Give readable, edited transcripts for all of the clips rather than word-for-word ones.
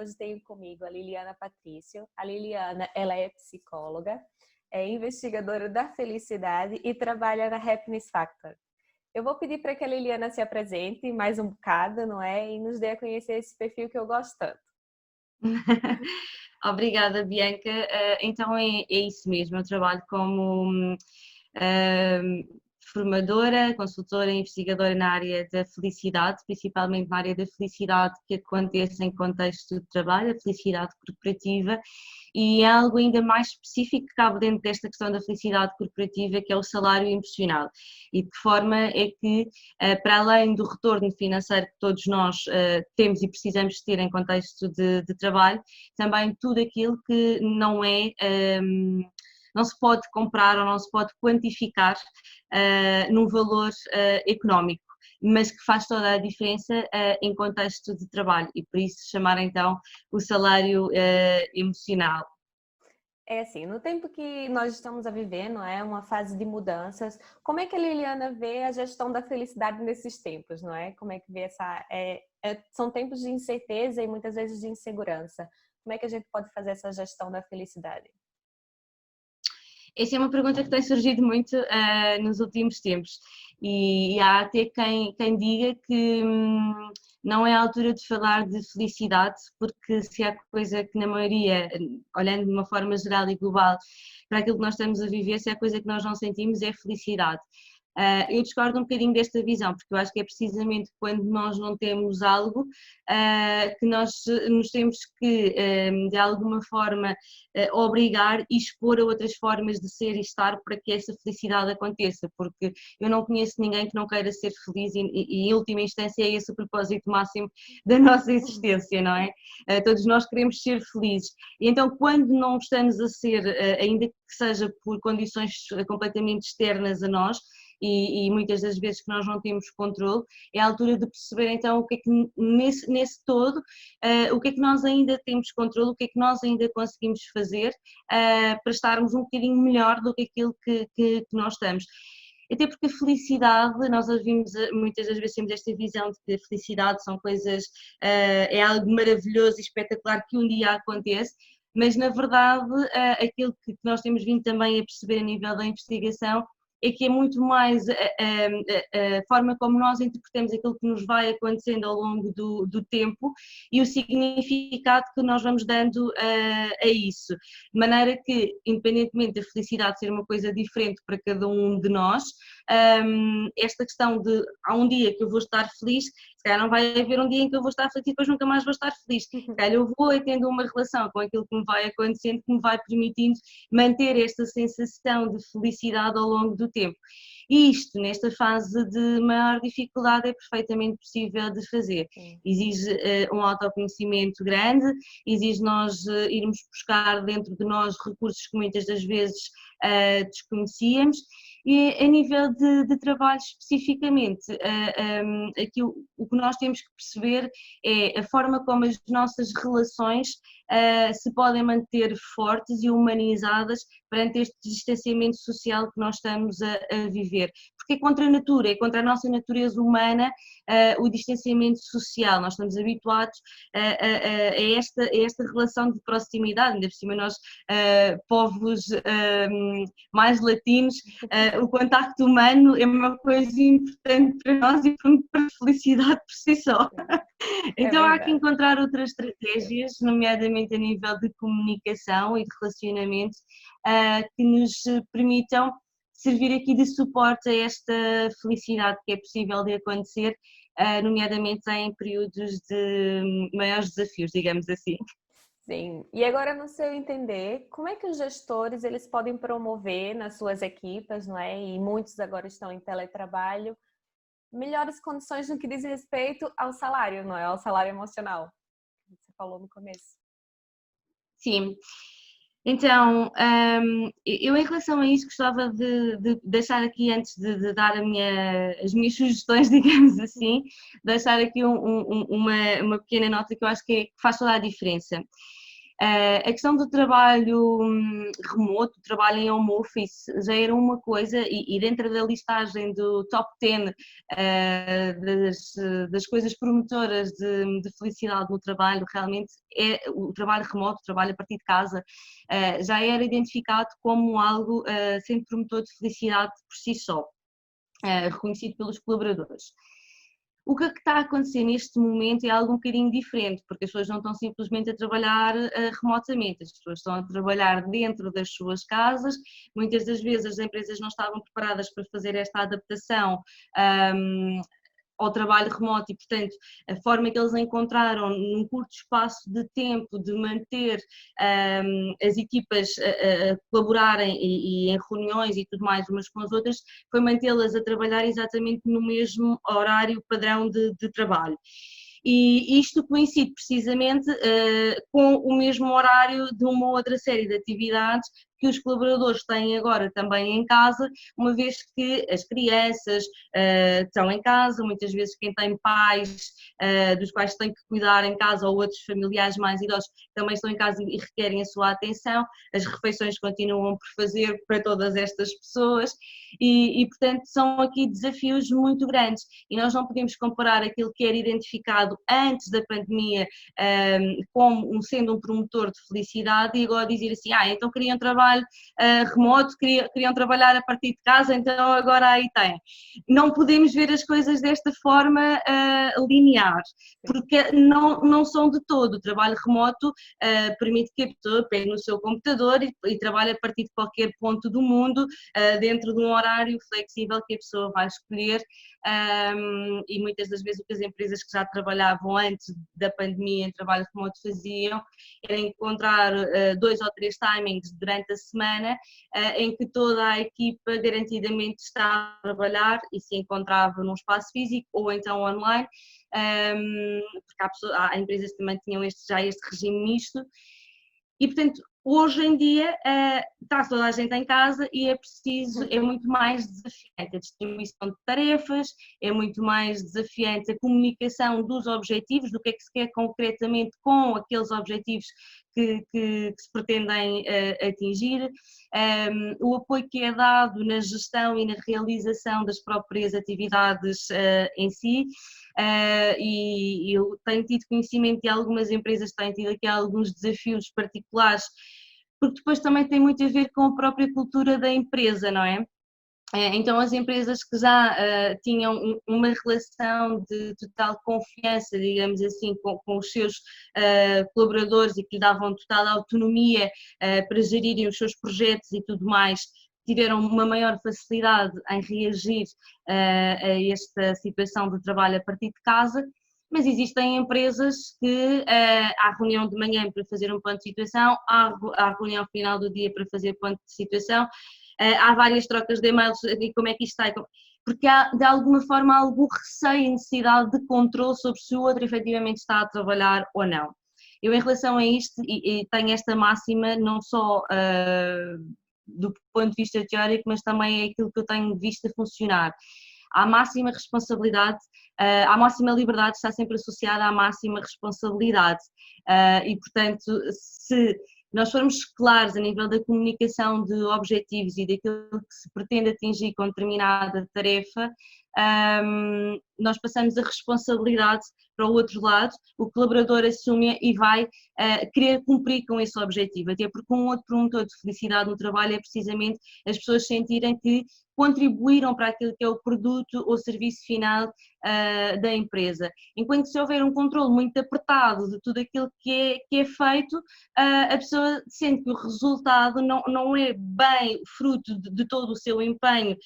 hoje tenho comigo a Liliana Patrício. A Liliana, ela é psicóloga, é investigadora da felicidade e trabalha na Happiness Factor. Eu vou pedir para que a Liliana se apresente mais um bocado, não é? E nos dê a conhecer esse perfil que eu gosto tanto. Obrigada, Bianca. Então é isso mesmo, eu trabalho como formadora, consultora e investigadora na área da felicidade, principalmente na área da felicidade que acontece em contexto de trabalho, a felicidade corporativa, e é algo ainda mais específico que cabe dentro desta questão da felicidade corporativa, que é o salário emocional. E de que forma é que, para além do retorno financeiro que todos nós temos e precisamos ter em contexto de trabalho, também tudo aquilo que não é não se pode comprar ou não se pode quantificar num valor económico, mas que faz toda a diferença em contexto de trabalho e por isso chamar então o salário emocional. É assim, no tempo que nós estamos a viver, não é? Uma fase de mudanças. Como é que a Liliana vê a gestão da felicidade nesses tempos, não é? Como é que vê essa... são tempos de incerteza e muitas vezes de insegurança. Como é que a gente pode fazer essa gestão da felicidade? Essa é uma pergunta que tem surgido muito nos últimos tempos e há até quem diga que não é a altura de falar de felicidade, porque se há coisa que na maioria, olhando de uma forma geral e global para aquilo que nós estamos a viver, se há coisa que nós não sentimos é felicidade. Eu discordo um bocadinho desta visão, porque eu acho que é precisamente quando nós não temos algo que nós nos temos que, de alguma forma, obrigar e expor a outras formas de ser e estar para que essa felicidade aconteça, porque eu não conheço ninguém que não queira ser feliz e em última instância é esse o propósito máximo da nossa existência, não é? Todos nós queremos ser felizes e então quando não estamos a ser, ainda que seja por condições completamente externas a nós, e muitas das vezes que nós não temos controle, é a altura de perceber então o que é que nesse todo, o que é que nós ainda temos controle, o que é que nós ainda conseguimos fazer para estarmos um bocadinho melhor do que aquilo que nós estamos. Até porque a felicidade, nós ouvimos muitas das vezes temos esta visão de que a felicidade são coisas, é algo maravilhoso e espetacular que um dia acontece, mas na verdade aquilo que nós temos vindo também a perceber a nível da investigação é que é muito mais a forma como nós interpretamos aquilo que nos vai acontecendo ao longo do tempo e o significado que nós vamos dando a isso. De maneira que, independentemente da felicidade ser uma coisa diferente para cada um de nós, esta questão de há um dia que eu vou estar feliz, se calhar não vai haver um dia em que eu vou estar feliz e depois nunca mais vou estar feliz. Se calhar eu vou tendo uma relação com aquilo que me vai acontecendo, que me vai permitindo manter esta sensação de felicidade ao longo do tempo. E isto, nesta fase de maior dificuldade, é perfeitamente possível de fazer. Exige um autoconhecimento grande, exige nós irmos buscar dentro de nós recursos que muitas das vezes desconhecíamos. E a nível de trabalho especificamente, aqui o que nós temos que perceber é a forma como as nossas relações se podem manter fortes e humanizadas perante este distanciamento social que nós estamos a viver. Porque é contra a natura, é contra a nossa natureza humana o distanciamento social. Nós estamos habituados a esta relação de proximidade, ainda por cima nós, povos mais latinos, o contacto humano é uma coisa importante para nós e para a felicidade por si só. Então há que encontrar outras estratégias, nomeadamente a nível de comunicação e de relacionamento, que nos permitam servir aqui de suporte a esta felicidade que é possível de acontecer, nomeadamente em períodos de maiores desafios, digamos assim. Sim, e agora no seu entender, como é que os gestores eles podem promover nas suas equipes, não é? E muitos agora estão em teletrabalho, melhores condições no que diz respeito ao salário, não é? Ao salário emocional, que você falou no começo. Sim, então, eu em relação a isso gostava de deixar aqui, antes de dar as minhas sugestões, digamos assim, deixar aqui uma pequena nota que eu acho que faz toda a diferença. A questão do trabalho remoto, o trabalho em home office, já era uma coisa, e dentro da listagem do top 10 das coisas promotoras de felicidade no trabalho, realmente é o trabalho remoto, o trabalho a partir de casa, já era identificado como algo sempre promotor de felicidade por si só, reconhecido pelos colaboradores. O que está a acontecer neste momento é algo um bocadinho diferente, porque as pessoas não estão simplesmente a trabalhar remotamente, as pessoas estão a trabalhar dentro das suas casas. Muitas das vezes as empresas não estavam preparadas para fazer esta adaptação ao trabalho remoto e, portanto, a forma que eles encontraram num curto espaço de tempo de manter as equipas a colaborarem e em reuniões e tudo mais umas com as outras, foi mantê-las a trabalhar exatamente no mesmo horário padrão de trabalho. E isto coincide precisamente com o mesmo horário de uma outra série de atividades que os colaboradores têm agora também em casa, uma vez que as crianças estão em casa, muitas vezes quem tem pais dos quais tem que cuidar em casa ou outros familiares mais idosos também estão em casa e requerem a sua atenção, as refeições continuam por fazer para todas estas pessoas e portanto são aqui desafios muito grandes e nós não podemos comparar aquilo que era identificado antes da pandemia como sendo um promotor de felicidade e agora dizer assim, então queriam trabalho remoto, queriam trabalhar a partir de casa, então agora aí tem. Não podemos ver as coisas desta forma linear, porque não são de todo. O trabalho remoto permite que a pessoa pegue no seu computador e trabalhe a partir de qualquer ponto do mundo, dentro de um horário flexível que a pessoa vai escolher. E muitas das vezes o que as empresas que já trabalhavam antes da pandemia em trabalho remoto faziam era encontrar 2 ou 3 timings durante a semana em que toda a equipa garantidamente está a trabalhar e se encontrava num espaço físico ou então online, porque há empresas que também tinham já este regime misto. E, portanto, hoje em dia está toda a gente em casa e é muito mais desafiante a distribuição de tarefas, é muito mais desafiante a comunicação dos objetivos, do que é que se quer concretamente com aqueles objetivos que se pretendem atingir, o apoio que é dado na gestão e na realização das próprias atividades em si. E eu tenho tido conhecimento de algumas empresas que têm tido aqui alguns desafios particulares, porque depois também tem muito a ver com a própria cultura da empresa, não é? Então as empresas que já tinham uma relação de total confiança, digamos assim, com os seus colaboradores e que lhe davam total autonomia para gerirem os seus projetos e tudo mais, tiveram uma maior facilidade em reagir a esta situação de trabalho a partir de casa, mas existem empresas que há reunião de manhã para fazer um ponto de situação, há reunião final do dia para fazer ponto de situação, há várias trocas de e-mails de como é que isto está, porque há de alguma forma algum receio e necessidade de controle sobre se o outro efetivamente está a trabalhar ou não. Eu em relação a isto, e tenho esta máxima não só do ponto de vista teórico, mas também é aquilo que eu tenho visto a funcionar. A máxima responsabilidade, a máxima liberdade está sempre associada à máxima responsabilidade e, portanto, se nós formos claros a nível da comunicação de objetivos e daquilo que se pretende atingir com determinada tarefa, nós passamos a responsabilidade para o outro lado, o colaborador assume e vai querer cumprir com esse objetivo, até porque um outro promotor de felicidade no trabalho é precisamente as pessoas sentirem que contribuíram para aquilo que é o produto ou serviço final da empresa. Enquanto se houver um controle muito apertado de tudo aquilo que é feito, a pessoa sente que o resultado não é bem fruto de todo o seu empenho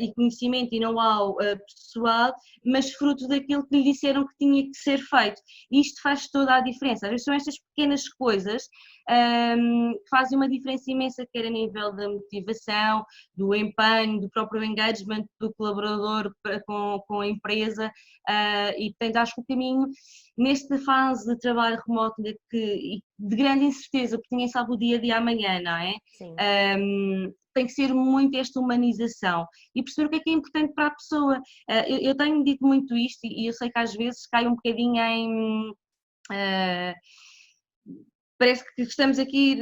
e conhecimento e know-how pessoal, mas fruto daquilo que lhe disseram que tinha que ser feito. E isto faz toda a diferença. Às vezes são estas pequenas coisas que fazem uma diferença imensa, quer a nível da motivação, do empenho, do próprio engagement do colaborador com a empresa e portanto acho que o caminho nesta fase de trabalho remoto de grande incerteza, porque ninguém sabe o dia amanhã, não é? Sim. Tem que ser muito esta humanização e perceber o que é importante para a pessoa. Eu tenho dito muito isto e eu sei que às vezes cai um bocadinho em parece que estamos aqui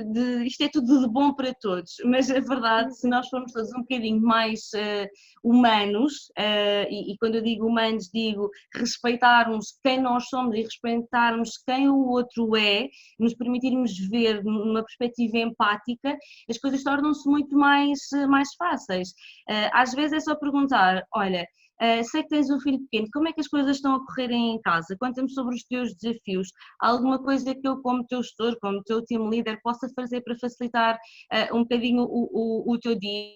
isto é tudo de bom para todos, mas a verdade, se nós formos todos um bocadinho mais humanos, e quando eu digo humanos, digo respeitarmos quem nós somos e respeitarmos quem o outro é, nos permitirmos ver numa perspectiva empática, as coisas tornam-se muito mais fáceis. Às vezes é só perguntar, olha, sei que tens um filho pequeno, como é que as coisas estão a correr em casa? Conta-me sobre os teus desafios. Há alguma coisa que eu, como teu gestor, como teu team leader, possa fazer para facilitar um bocadinho o teu dia?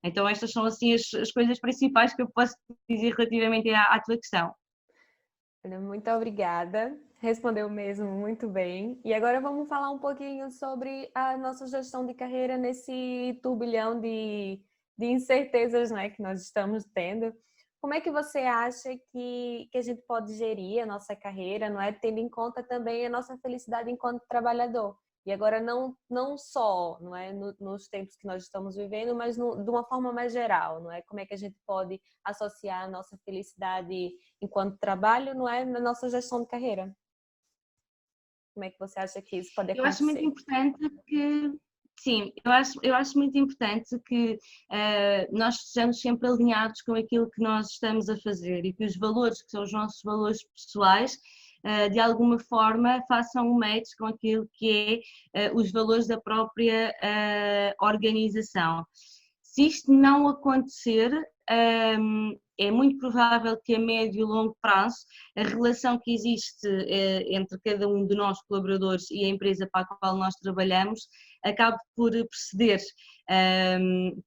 Então estas são assim as coisas principais que eu posso dizer relativamente à tua questão. Olha, muito obrigada. Respondeu mesmo muito bem. E agora vamos falar um pouquinho sobre a nossa gestão de carreira nesse turbilhão de incertezas, né, que nós estamos tendo. Como é que você acha que a gente pode gerir a nossa carreira, não é? Tendo em conta também a nossa felicidade enquanto trabalhador. E agora não só, não é, nos tempos que nós estamos vivendo, mas de uma forma mais geral, não é? Como é que a gente pode associar a nossa felicidade enquanto trabalho, não é, na nossa gestão de carreira? Como é que você acha que isso pode Eu acho muito acontecer? importante que, sim, eu acho muito importante que nós estejamos sempre alinhados com aquilo que nós estamos a fazer e que os valores, que são os nossos valores pessoais, de alguma forma façam um match com aquilo que é os valores da própria organização. Se isto não acontecer, é muito provável que a médio e longo prazo a relação que existe entre cada um de nós colaboradores e a empresa para a qual nós trabalhamos acabe por proceder,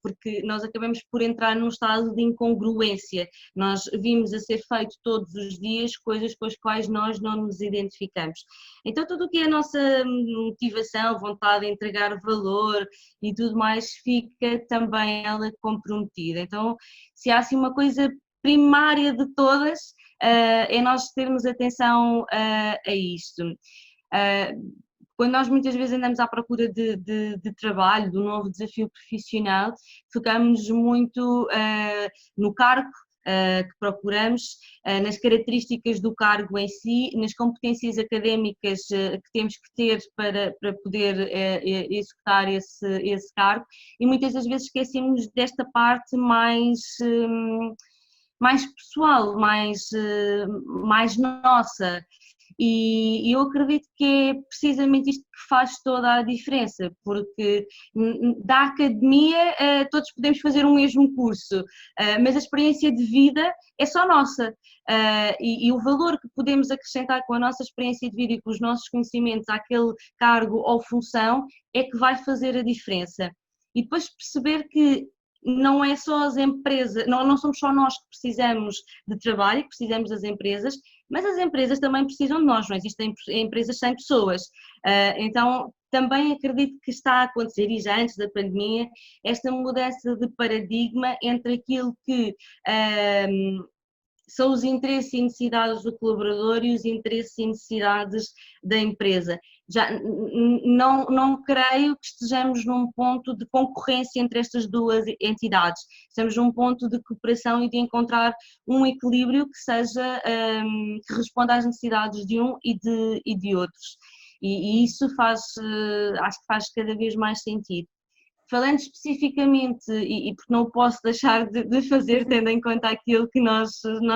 porque nós acabamos por entrar num estado de incongruência. Nós vimos a ser feito todos os dias coisas com as quais nós não nos identificamos. Então tudo o que é a nossa motivação, vontade de entregar valor e tudo mais fica também ela comprometida. Então se há assim uma coisa primária de todas, é nós termos atenção a isto. Quando nós muitas vezes andamos à procura de trabalho, de um novo desafio profissional, focamos muito no cargo que procuramos, nas características do cargo em si, nas competências académicas que temos que ter para poder executar esse cargo, e muitas das vezes esquecemos desta parte mais pessoal, mais nossa. E eu acredito que é precisamente isto que faz toda a diferença, porque da academia todos podemos fazer um mesmo curso, mas a experiência de vida é só nossa, e o valor que podemos acrescentar com a nossa experiência de vida e com os nossos conhecimentos àquele cargo ou função é que vai fazer a diferença. E depois perceber que não é só as empresas, não somos só nós que precisamos de trabalho, que precisamos das empresas, mas as empresas também precisam de nós, não existem empresas sem pessoas. Então, também acredito que está a acontecer, e já antes da pandemia, esta mudança de paradigma entre aquilo que são os interesses e necessidades do colaborador e os interesses e necessidades da empresa. Já não creio que estejamos num ponto de concorrência entre estas duas entidades. Estamos num ponto de cooperação e de encontrar um equilíbrio que seja, que responda às necessidades de um e de outros. E isso acho que faz cada vez mais sentido. Falando especificamente, e porque não posso deixar de fazer, tendo em conta aquilo que nós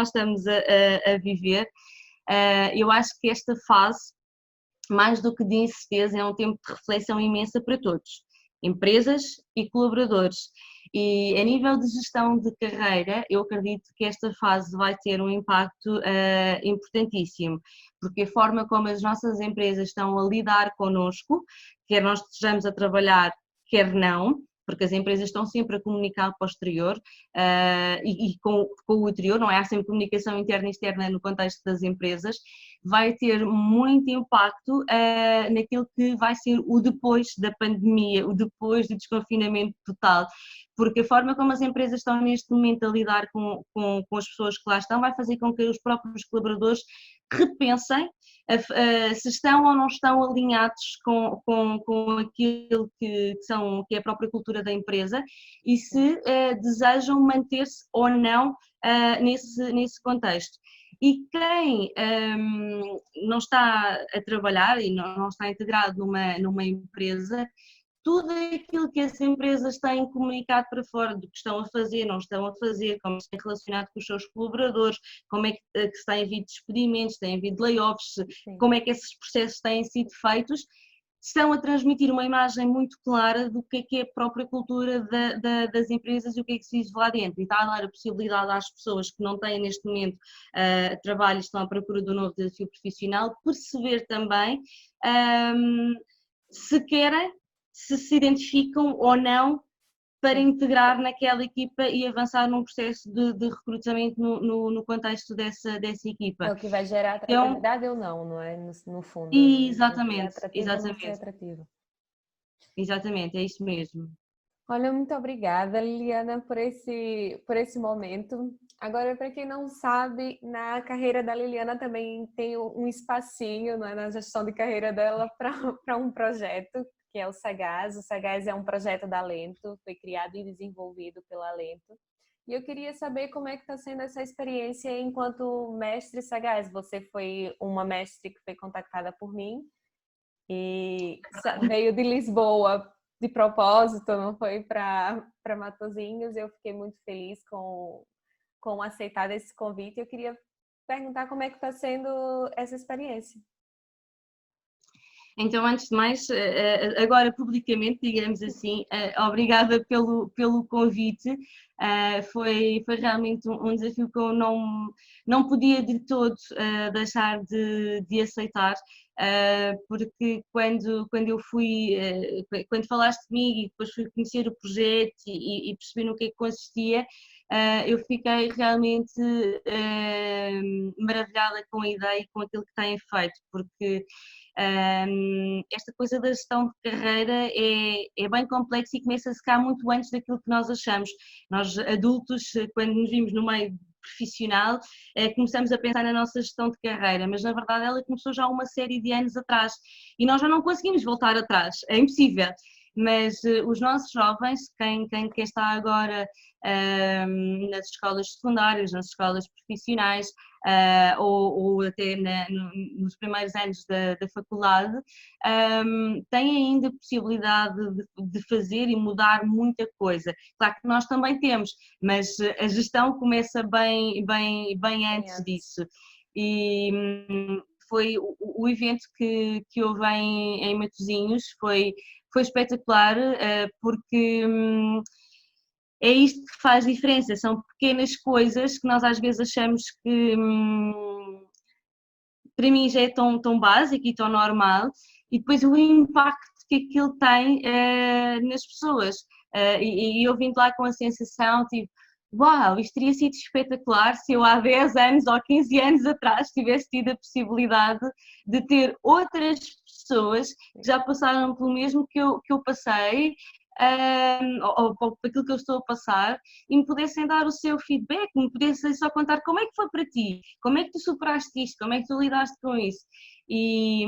estamos a viver, eu acho que esta fase, mais do que de incerteza, é um tempo de reflexão imensa para todos, empresas e colaboradores. E a nível de gestão de carreira, eu acredito que esta fase vai ter um impacto importantíssimo, porque a forma como as nossas empresas estão a lidar connosco, quer nós estejamos a trabalhar, quer não, porque as empresas estão sempre a comunicar para o exterior e com o exterior, não é? Há sempre comunicação interna e externa no contexto das empresas, vai ter muito impacto naquilo que vai ser o depois da pandemia, o depois do desconfinamento total, porque a forma como as empresas estão neste momento a lidar com as pessoas que lá estão vai fazer com que os próprios colaboradores repensem se estão ou não estão alinhados com aquilo que é a própria cultura da empresa e se desejam manter-se ou não nesse contexto. E quem não está a trabalhar e não está integrado numa empresa, tudo aquilo que as empresas têm comunicado para fora do que estão a fazer, não estão a fazer, como se tem relacionado com os seus colaboradores, como é que se têm havido despedimentos, têm havido layoffs, Sim. como é que esses processos têm sido feitos, estão a transmitir uma imagem muito clara do que é a própria cultura das empresas e o que é que se vive lá dentro. E está a dar a possibilidade às pessoas que não têm neste momento trabalho e estão à procura de um novo desafio profissional, perceber também se querem, se identificam ou não para integrar naquela equipa e avançar num processo de recrutamento no contexto dessa equipa. É o que vai gerar Então, atratividade ou não, não é? No fundo, o que é exatamente, atrativo ou não ser exatamente, atrativo. exatamente, é isso mesmo. Olha, muito obrigada, Liliana, por esse momento. Agora, para quem não sabe, na carreira da Liliana também tem um espacinho, não é, na gestão de carreira dela para um projeto, que é o Sagaz. O Sagaz é um projeto da Alento, foi criado e desenvolvido pela Alento. E eu queria saber como é que está sendo essa experiência enquanto mestre Sagaz. Você foi uma mestre que foi contactada por mim e veio de Lisboa de propósito, não foi para Matosinhos. Eu fiquei muito feliz com aceitar esse convite. Eu queria perguntar como é que está sendo essa experiência. Então, antes de mais, agora publicamente, digamos assim, obrigada pelo convite. Foi realmente um desafio que eu não podia de todo deixar de aceitar, porque quando eu fui, quando falaste comigo e depois fui conhecer o projeto e perceber no que é que consistia, eu fiquei realmente maravilhada com a ideia e com aquilo que têm feito, porque esta coisa da gestão de carreira é bem complexa e começa a secar muito antes daquilo que nós achamos. Nós adultos, quando nos vimos no meio profissional, começamos a pensar na nossa gestão de carreira, mas na verdade ela começou já há uma série de anos atrás e nós já não conseguimos voltar atrás, é impossível. Mas os nossos jovens, quem está agora nas escolas secundárias, nas escolas profissionais, ou até nos primeiros anos da faculdade, têm ainda a possibilidade de fazer e mudar muita coisa. Claro que nós também temos, mas a gestão começa bem antes disso. E foi o evento que houve em Matosinhos, foi espetacular, porque é isto que faz diferença, são pequenas coisas que nós às vezes achamos que para mim já é tão básico e tão normal, e depois o impacto que aquilo tem nas pessoas. E eu vim de lá com a sensação, tipo, uau, isto teria sido espetacular se eu há 10 anos ou 15 anos atrás tivesse tido a possibilidade de ter outras pessoas que já passaram pelo mesmo que eu passei, ou por aquilo que eu estou a passar, e me pudessem dar o seu feedback, me pudessem só contar como é que foi para ti, como é que tu superaste isto, como é que tu lidaste com isso. E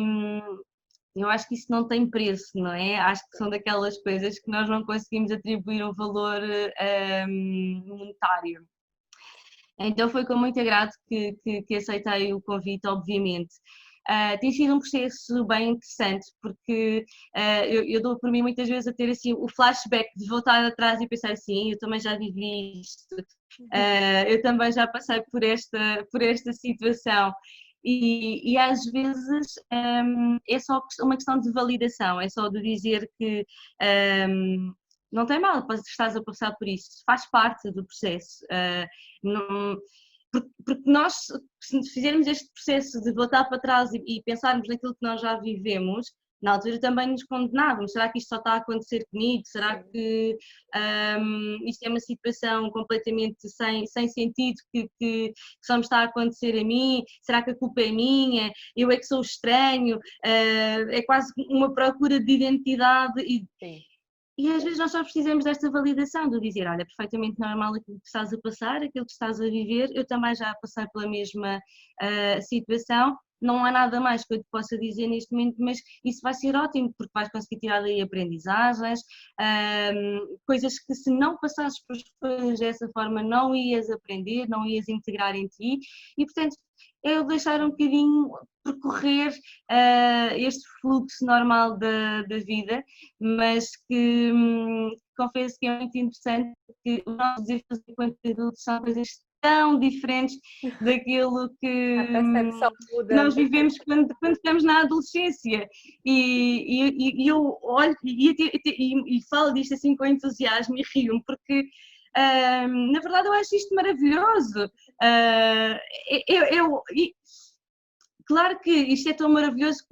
eu acho que isso não tem preço, não é? Acho que são daquelas coisas que nós não conseguimos atribuir um valor monetário. Então foi com muito agrado que aceitei o convite, obviamente. Tem sido um processo bem interessante, porque eu dou por mim muitas vezes a ter assim o flashback de voltar atrás e pensar assim, eu também já vivi isto, eu também já passei por esta situação. E às vezes é só uma questão de validação, é só de dizer que não tem mal, estás a passar por isso, faz parte do processo. Não, porque nós, se fizermos este processo de voltar para trás e pensarmos naquilo que nós já vivemos, Na altura também nos condenávamos, será que isto só está a acontecer comigo? Será Sim. que isto é uma situação completamente sem sentido que só me está a acontecer a mim? Será que a culpa é minha? Eu é que sou estranho? É quase uma procura de identidade Sim. e às vezes nós só precisamos desta validação, de dizer, olha, é perfeitamente normal aquilo que estás a passar, aquilo que estás a viver, eu também já passei pela mesma situação, não há nada mais que eu te possa dizer neste momento, mas isso vai ser ótimo, porque vais conseguir tirar daí aprendizagens, coisas que se não passasses por as coisas dessa forma não ias aprender, não ias integrar em ti, e portanto é eu deixar um bocadinho percorrer este fluxo normal da vida, mas que confesso que é muito interessante porque os nossos desafios enquanto adultos são coisas tão diferentes daquilo A percepção que muda, nós né? vivemos quando estamos na adolescência e eu olho e falo disto assim com entusiasmo e rio-me porque na verdade eu acho isto maravilhoso. Claro que isto é tão maravilhoso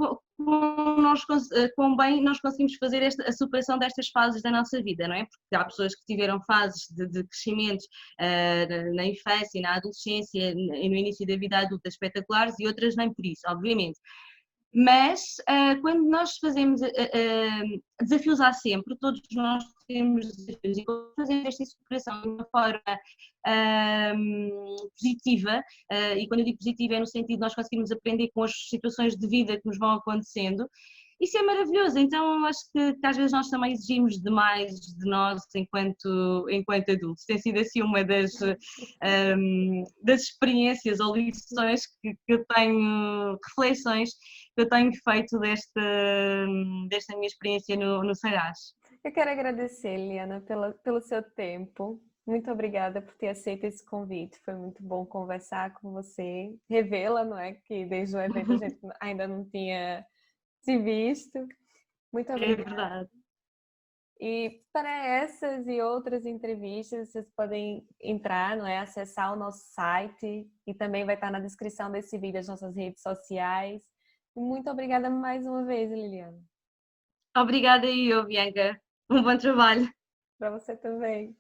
quão bem nós conseguimos fazer a superação destas fases da nossa vida, não é? Porque há pessoas que tiveram fases de crescimento na infância e na adolescência e no início da vida adulta espetaculares e outras nem por isso, obviamente. Mas quando nós fazemos desafios há sempre, todos nós temos desafios e quando fazemos esta superação de uma forma positiva, e quando eu digo positiva é no sentido de nós conseguirmos aprender com as situações de vida que nos vão acontecendo, isso é maravilhoso. Então acho que às vezes nós também exigimos demais de nós enquanto adultos. Tem sido assim uma das experiências ou lições que eu tenho, reflexões que eu tenho feito desta minha experiência no Sagaz. Eu quero agradecer, Liana, pelo seu tempo. Muito obrigada por ter aceito esse convite. Foi muito bom conversar com você, revê-la, não é? Que desde o evento a gente ainda não tinha se visto. Muito É obrigada. verdade. E para essas e outras entrevistas, vocês podem entrar, não é? Acessar o nosso site e também vai estar na descrição desse vídeo as nossas redes sociais. E muito obrigada mais uma vez, Liliana. Obrigada, eu, Bianca. Um bom trabalho. Para você também.